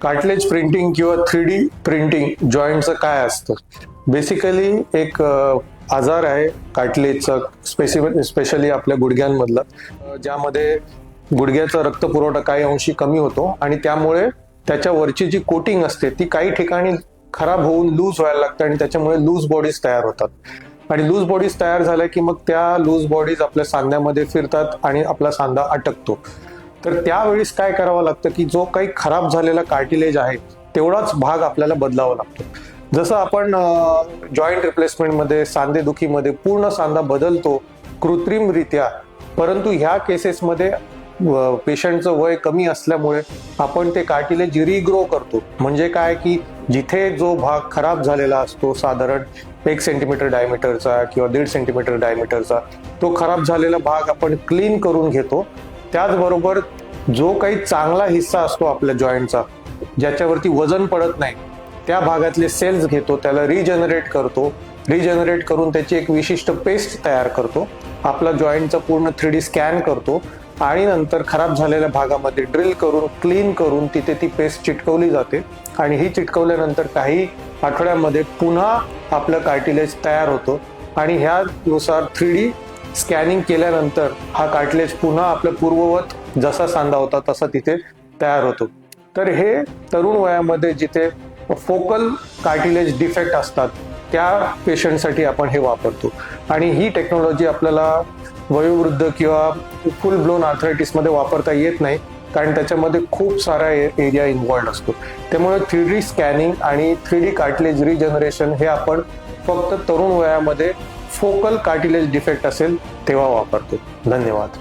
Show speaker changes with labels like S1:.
S1: Cartilage printing किंवा 3D printing जॉईंटचं काय असतं? बेसिकली एक आजार आहे कार्टिलेजचा, स्पेशली आपल्या गुडघ्यांमधला, ज्यामध्ये गुडघ्याचा रक्तपुरवठा काही अंशी कमी होतो आणि त्यामुळे त्याच्यावरची जी कोटिंग असते ती काही ठिकाणी खराब होऊन लूज व्हायला लागते आणि त्याच्यामुळे लूज बॉडीज तयार होतात आणि लूज बॉडीज तयार झाल्या की मग त्या लूज बॉडीज आपल्या सांध्यामध्ये फिरतात आणि आपला सांधा अटकतो. तर त्यावेळेस काय करावं लागतं की जो काही खराब झालेला कार्टिलेज आहे तेवढाच भाग आपल्याला बदलावा लागतो. जसं आपण जॉईंट रिप्लेसमेंटमध्ये, सांधेदुखीमध्ये पूर्ण सांधा बदलतो कृत्रिमरित्या, परंतु ह्या केसेसमध्ये पेशंटचं वय कमी असल्यामुळे आपण ते कार्टिलेज रिग्रो करतो. म्हणजे काय की जिथे जो भाग खराब झालेला असतो, साधारण 1 सेंटीमीटर डायमीटरचा किंवा 1.5 सेंटीमीटर डायमीटरचा, तो खराब झालेला भाग आपण क्लीन करून घेतो. त्याचबरोबर जो काही चांगला हिस्सा असतो आपल्या जॉईंटचा, ज्याच्यावरती वजन पडत नाही, त्या भागातले सेल्स घेतो, त्याला रिजनरेट करतो. रिजनरेट करून त्याची एक विशिष्ट पेस्ट तयार करतो. आपला जॉईंटचा पूर्ण 3D स्कॅन करतो आणि नंतर खराब झालेल्या भागामध्ये ड्रिल करून, क्लीन करून तिथे ती पेस्ट चिटकवली जाते आणि ही चिटकवल्यानंतर काही आठवड्यामध्ये पुन्हा आपलं कार्टिलेज तयार होतो आणि ह्यानुसार 3D स्कॅनिंग केल्यानंतर हा कार्टिलेज पुन्हा आपल्या पूर्ववत जसा सांधा होता तसा तिथे तयार होतो. तर हे तरुण वयामध्ये जिथे फोकल कार्टिलेज डिफेक्ट असतात त्या पेशंटसाठी आपण हे वापरतो आणि ही टेक्नॉलॉजी आपल्याला वयोवृद्ध किंवा फुल ब्लोन आर्थरायटिसमध्ये वापरता येत नाही, कारण त्याच्यामध्ये खूप सारा एरिया इन्व्हॉल्ड असतो. त्यामुळे 3D स्कॅनिंग आणि 3D कार्टिलेज रिजनरेशन हे आपण फक्त तरुण वयामध्ये फोकल कार्टिलेज डिफेक्ट असेल तेव्हा वापरतो. धन्यवाद.